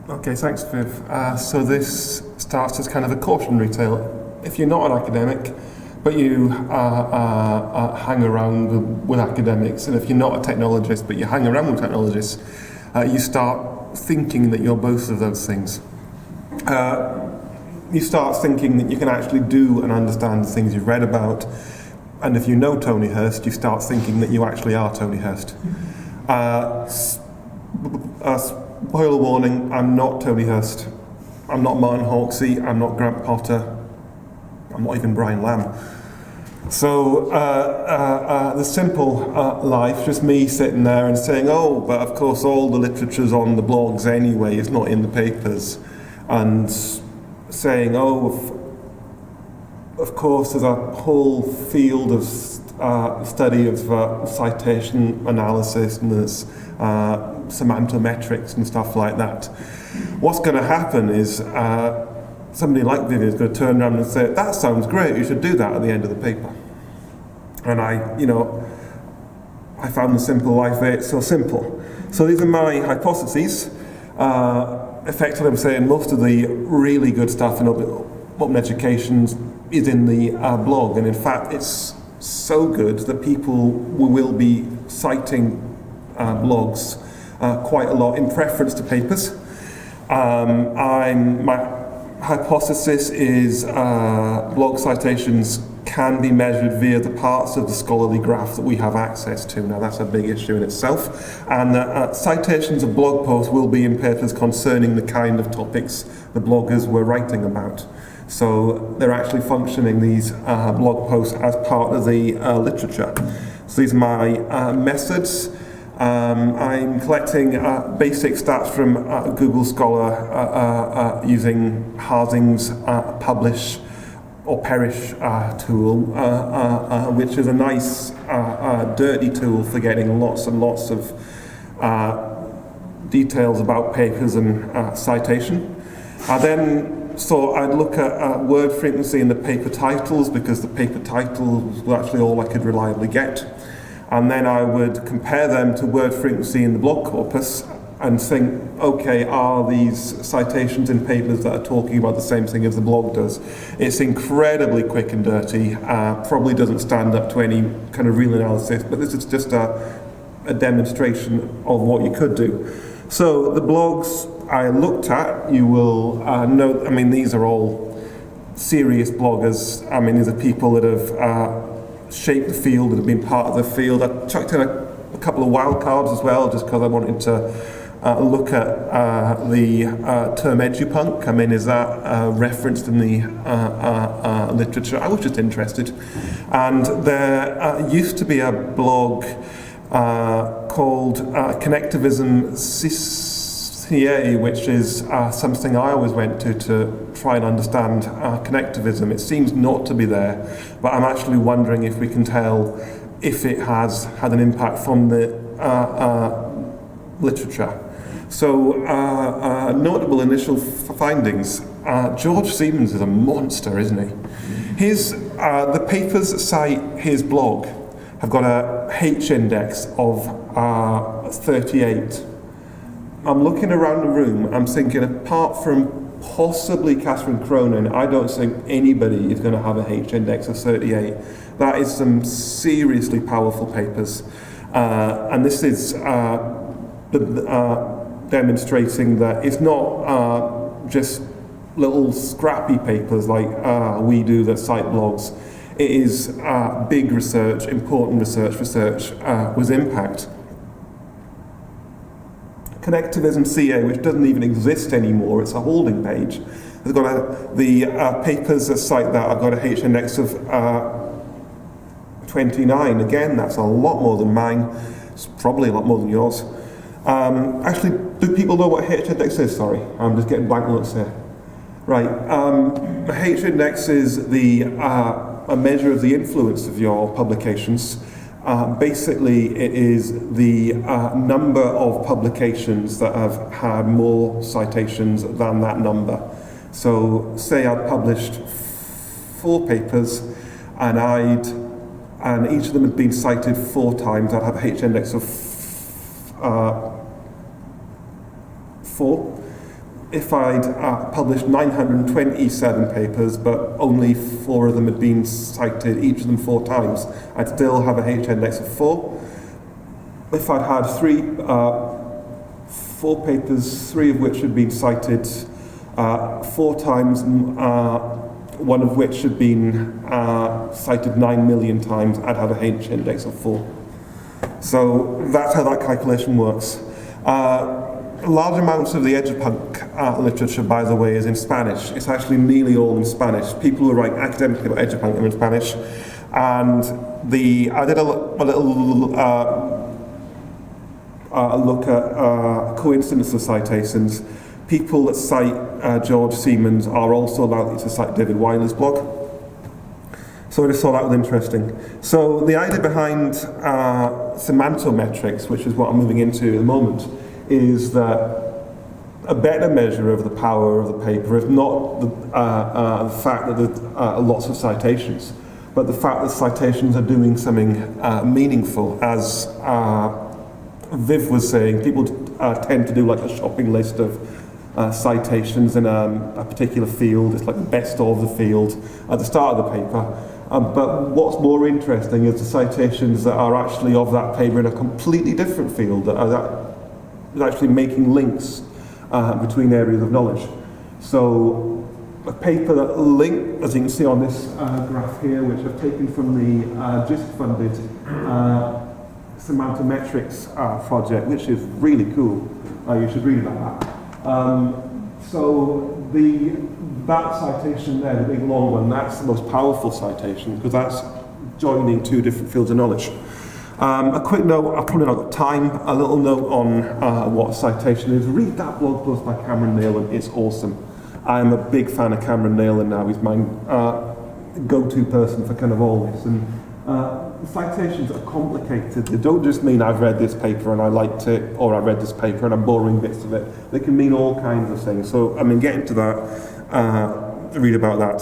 Okay, thanks, Viv. So this starts as kind of a cautionary tale. If you're not an academic, but you hang around with academics, and if you're not a technologist, but you hang around with technologists, you start thinking that you're both of those things. You start thinking that you can actually do and understand the things you've read about, and if you know Tony Hurst, you start thinking that you actually are Tony Hurst. Spoiler warning, I'm not Tony Hurst. I'm not Martin Hawksey, I'm not Grant Potter, I'm not even Brian Lamb. So the simple life, just me sitting there and saying, oh, but of course all the literature's on the blogs anyway, it's not in the papers. And saying, oh, of course there's a whole field of study of citation analysis, and there's semantometrics and stuff like that. What's going to happen is somebody like Vivian is going to turn around and say, that sounds great, you should do that at the end of the paper. And I found the simple life there, it's so simple. So these are my hypotheses. Effectively, I'm saying most of the really good stuff in open education is in the blog, and in fact it's so good that people will be citing blogs quite a lot in preference to papers. My hypothesis is blog citations can be measured via the parts of the scholarly graph that we have access to. Now that's a big issue in itself, and citations of blog posts will be in papers concerning the kind of topics the bloggers were writing about. So they're actually functioning, these blog posts, as part of the literature. So these are my methods. I'm collecting basic stats from Google Scholar using Harding's publish or perish tool, which is a nice dirty tool for getting lots and lots of details about papers and citation. So I'd look at word frequency in the paper titles, because the paper titles were actually all I could reliably get. And then I would compare them to word frequency in the blog corpus and think, okay, are these citations in papers that are talking about the same thing as the blog does? It's incredibly quick and dirty, probably doesn't stand up to any kind of real analysis, but this is just a demonstration of what you could do. So the blogs I looked at, you will note, I mean, these are all serious bloggers. I mean, these are people that have shaped the field, that have been part of the field. I chucked in a couple of wildcards as well, just because I wanted to look at the term edupunk. I mean, is that referenced in the literature? I was just interested. And there used to be a blog called Connectivism CA, which is something I always went to try and understand connectivism. It seems not to be there, but I'm actually wondering if we can tell if it has had an impact from the literature. So, notable initial findings. George Siemens is a monster, isn't he? The papers that cite his blog have got a H index of 38. I'm looking around the room, I'm thinking, apart from possibly Catherine Cronin, I don't think anybody is going to have a H index of 38. That is some seriously powerful papers. And this is demonstrating that it's not just little scrappy papers like we do that cite blogs. It is big research, important research with impact. Connectivism CA, which doesn't even exist anymore, it's a holding page. It's got the papers that cite that have got a H index of 29. Again, that's a lot more than mine. It's probably a lot more than yours. Actually, do people know what H index is? Sorry, I'm just getting blank notes here. Right, the H index is a measure of the influence of your publications. Basically, it is the number of publications that have had more citations than that number. So, say I published 4 papers, and each of them had been cited 4 times. I'd have a H index of 4. If I'd published 927 papers, but only 4 of them had been cited, each of them 4 times, I'd still have a H index of 4. If I'd had 4 papers, 3 of which had been cited 4 times, one of which had been cited 9 million times, I'd have a H index of 4. So that's how that calculation works. Large amounts of the edupunk literature, by the way, is in Spanish. It's actually nearly all in Spanish. People who write academically about edupunk are in Spanish. And I did a little look at coincidence of citations. People that cite George Siemens are also likely to cite David Weiler's blog. So I just thought that was interesting. So the idea behind semantometrics, which is what I'm moving into at the moment, is that a better measure of the power of the paper is not the fact that there's lots of citations, but the fact that citations are doing something meaningful. As Viv was saying, people tend to do like a shopping list of citations in a particular field. It's like the best of the field at the start of the paper. But what's more interesting is the citations that are actually of that paper in a completely different field, that are actually making links between areas of knowledge. So a paper that linked, as you can see on this graph here, which I've taken from the JISC-funded semantometrics project, which is really cool. You should read about that. So that citation there, the big long one, that's the most powerful citation because that's joining two different fields of knowledge. A quick note, I've probably not got time, a little note on what a citation is. Read that blog post by Cameron Nealon, it's awesome. I'm a big fan of Cameron Nealon now, he's my go-to person for kind of all this. And citations are complicated. They don't just mean I've read this paper and I liked it, or I read this paper and I'm borrowing bits of it. They can mean all kinds of things. So, I mean, get into that, read about that.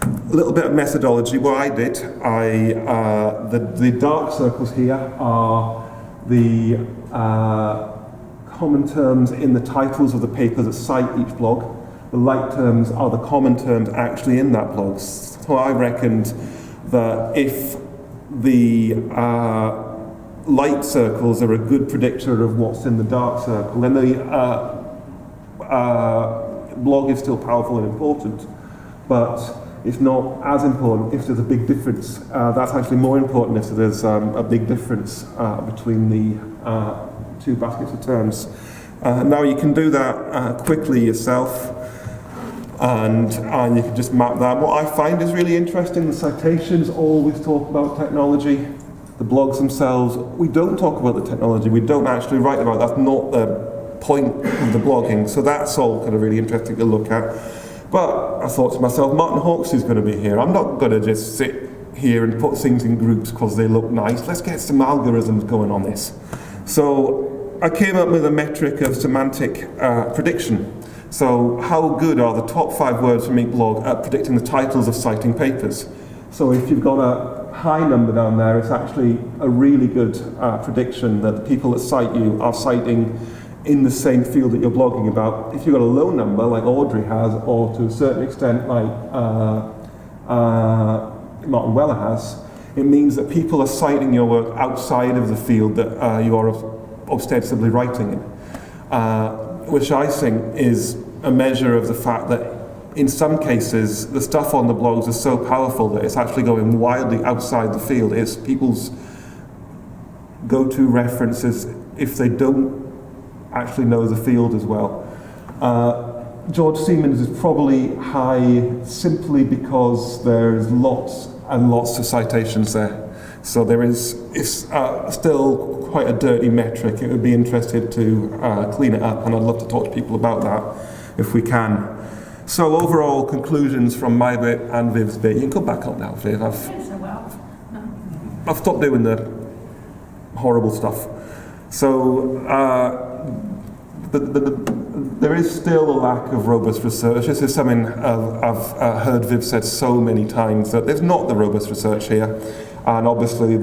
A little bit of methodology. What I did, the dark circles here are the common terms in the titles of the papers that cite each blog. The light terms are the common terms actually in that blog. So I reckoned that if the light circles are a good predictor of what's in the dark circle, then the blog is still powerful and important, but it's not as important if there's a big difference. That's actually more important if there's a big difference between the two baskets of terms. Now you can do that quickly yourself, and you can just map that. What I find is really interesting, the citations always talk about technology. The blogs themselves, we don't talk about the technology, we don't actually write about it. That's not the point of the blogging, so that's all kind of really interesting to look at. But I thought to myself, Martin Hawkes is going to be here. I'm not going to just sit here and put things in groups because they look nice. Let's get some algorithms going on this. So I came up with a metric of semantic prediction. So how good are the top 5 words from each blog at predicting the titles of citing papers? So if you've got a high number down there, it's actually a really good prediction that the people that cite you are citing in the same field that you're blogging about. If you've got a low number, like Audrey has, or to a certain extent like Martin Weller has, it means that people are citing your work outside of the field that you are ostensibly writing in, which I think is a measure of the fact that in some cases the stuff on the blogs is so powerful that it's actually going wildly outside the field. It's people's go-to references if they don't actually know the field as well. George Siemens is probably high simply because there's lots and lots of citations there. So it's still quite a dirty metric. It would be interesting to clean it up, and I'd love to talk to people about that if we can. So overall conclusions from my bit and Viv's bit. You can come back up now, Viv. I've stopped doing the horrible stuff. So there is still a lack of robust research. This is something I've heard Viv said so many times, that there's not the robust research here, and obviously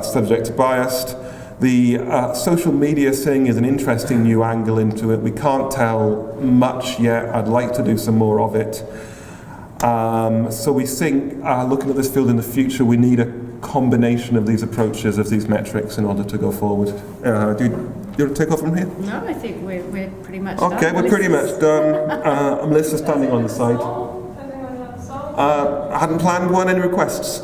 subject to bias. The social media thing is an interesting new angle into it. We can't tell much yet. I'd like to do some more of it. So we think, looking at this field in the future, we need a combination of these approaches, of these metrics, in order to go forward. Do you want to take off from here? No, I think we're pretty much done. Okay, we're pretty much done. Melissa's standing on the side. I hadn't planned one. Any requests?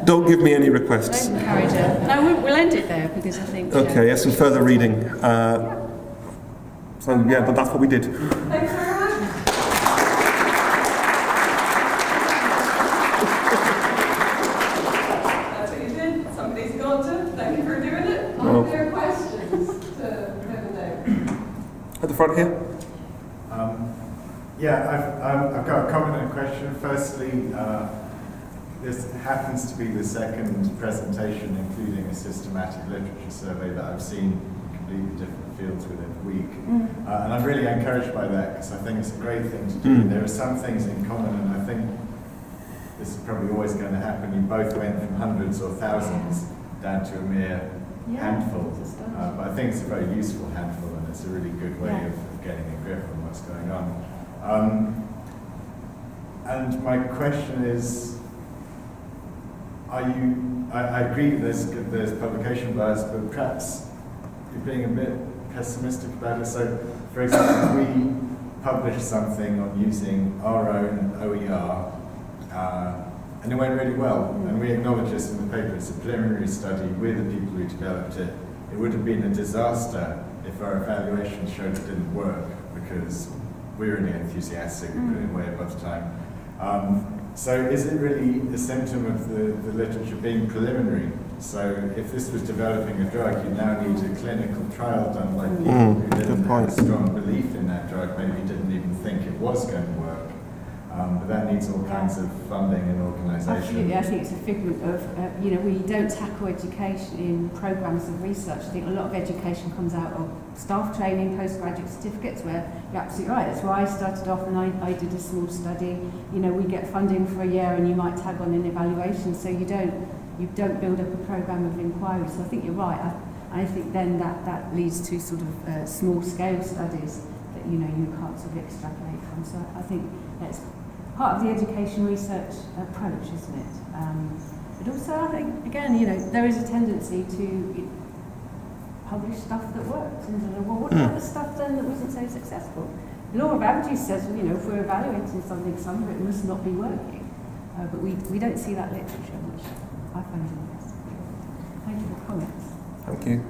Don't give me any requests. Don't encourage her. No, we'll end it there because I think... Okay, yes, some further reading. So yeah, but that's what we did. Thanks very much. Are there questions to Kevin Day? At the front here. I've got a comment and a question. Firstly, this happens to be the second presentation including a systematic literature survey that I've seen in completely different fields within a week. And I'm really encouraged by that because I think it's a great thing to do. There are some things in common, and I think this is probably always going to happen. You both went from hundreds or thousands down to a mere handful. But I think it's a very useful handful, and it's a really good way of getting a grip on what's going on. And my question is, I agree there's publication bias, but perhaps you're being a bit pessimistic about it. So, for example, we published something on using our own OER, and it went really well. And we acknowledge this in the paper. It's a preliminary study. We're the people who developed it. It would have been a disaster if our evaluation showed it didn't work, because we were really enthusiastic and put it way above time. So is it really a symptom of the literature being preliminary? So if this was developing a drug, you now need a clinical trial done by people who didn't have a strong belief in that drug, maybe didn't even think it was going to work. But that needs all kinds of funding and organisation. Absolutely, I think it's a figment of, we don't tackle education in programmes of research. I think a lot of education comes out of staff training, postgraduate certificates, where you're absolutely right. That's why I started off and I did a small study. We get funding for a year and you might tag on an evaluation, so you don't build up a programme of inquiry. So I think you're right. I think then that leads to sort of small scale studies that you can't sort of extrapolate from. So I think that's part of the education research approach, isn't it? But also, I think, again, there is a tendency to publish stuff that works. And what about the stuff then that wasn't so successful? The law of averages says, if we're evaluating something, some of it must not be working. But we don't see that literature, which I find interesting. Thank you for comments. Thank you.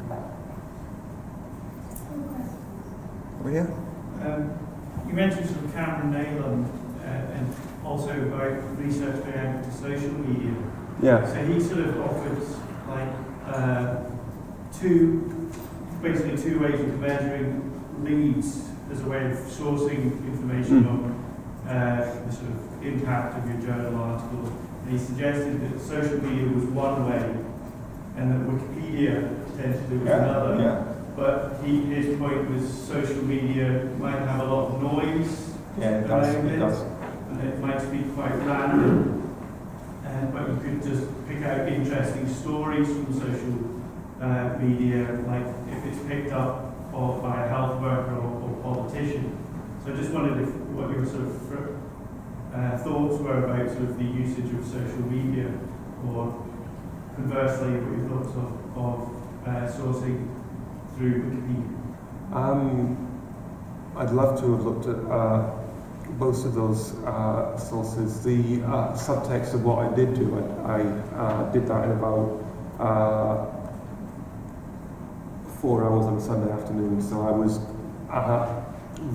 Over here. You mentioned sort of Cameron Nayland and also about research going out into social media. Yeah. So he sort of offers basically two ways of measuring leads as a way of sourcing information on the sort of impact of your journal article. And he suggested that social media was one way and that Wikipedia potentially was another. Yeah. But his point was social media might have a lot of noise. Yeah, it does. And it might be quite random. But you could just pick out interesting stories from social media, like if it's picked up by a health worker or politician. So I just wondered what your sort of thoughts were about sort of the usage of social media, or conversely, what your thoughts of sourcing through Wikipedia. I'd love to have looked at both of those sources. The subtext of what I did do, I did that in about 4 hours on a Sunday afternoon, so I was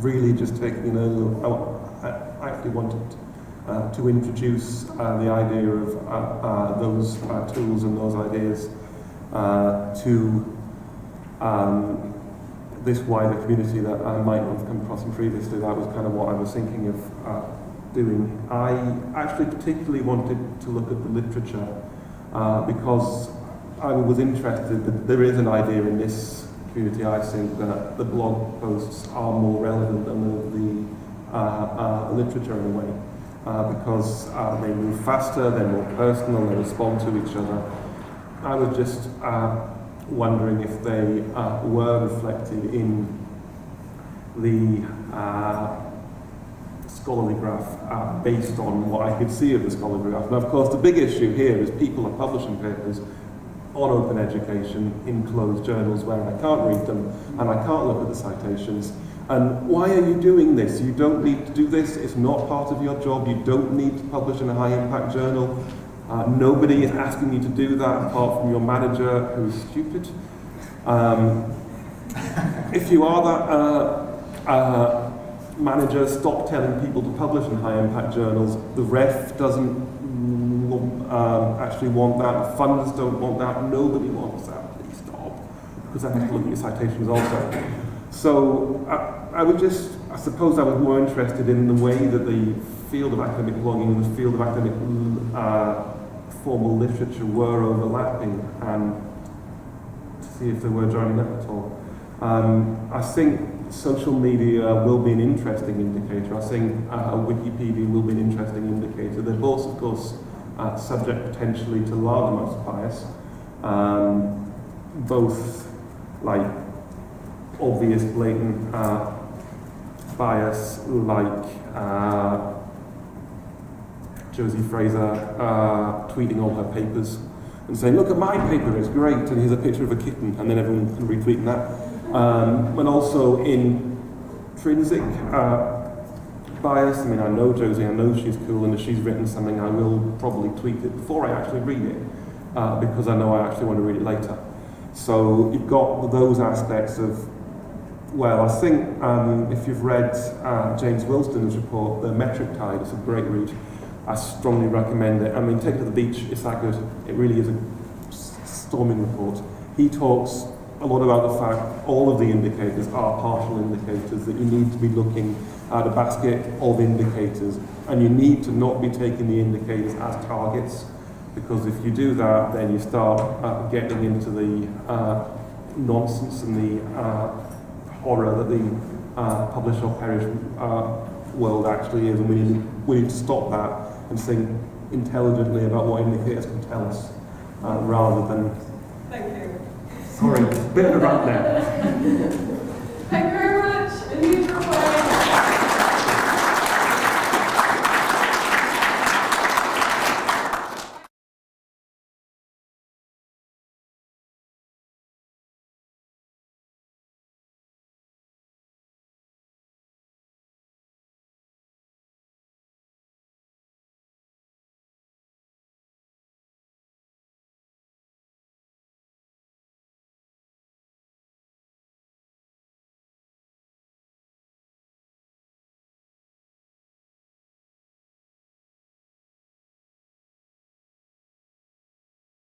really just taking an early look. I actually wanted to introduce the idea of those tools and those ideas to this wider community that I might not have come across in previously. That was kind of what I was thinking of doing. I actually particularly wanted to look at the literature because I was interested that there is an idea in this community, I think, that the blog posts are more relevant than the literature in a way, because they move faster, they're more personal, they respond to each other. I was just wondering if they were reflected in the scholarly graph based on what I could see of the scholarly graph. Now, of course, the big issue here is people are publishing papers on open education in closed journals where I can't read them and I can't look at the citations. And why are you doing this? You don't need to do this. It's not part of your job. You don't need to publish in a high-impact journal. Nobody is asking you to do that apart from your manager, who is stupid. If you are that manager, stop telling people to publish in high-impact journals. The ref doesn't actually want that. The funders don't want that. Nobody wants that. Please stop. because I have to look at your citations also. So I suppose I was more interested in the way that the field of academic blogging and the field of academic formal literature were overlapping, and to see if they were joining up at all. I think social media will be an interesting indicator. I think Wikipedia will be an interesting indicator. They're both, of course, subject potentially to large amounts of bias, both like obvious, blatant bias, like Josie Fraser tweeting all her papers and saying, look at my paper, it's great, and here's a picture of a kitten, and then everyone can retweet that. But also intrinsic bias. I mean, I know Josie, I know she's cool, and if she's written something, I will probably tweet it before I actually read it, because I know I actually want to read it later. So you've got those aspects of, well, I think if you've read James Wilston's report, The Metric Tide, it's a great read. I strongly recommend it. I mean, Take to the Beach, it's that good. It really is a storming report. He talks a lot about the fact all of the indicators are partial indicators, that you need to be looking at a basket of indicators, and you need to not be taking the indicators as targets, because if you do that, then you start getting into the nonsense and the horror that the publish or perish world actually is, and we need to stop that and think intelligently about what indicators can tell us, rather than... Thank you. Sorry, bit of a rant there. Thank you very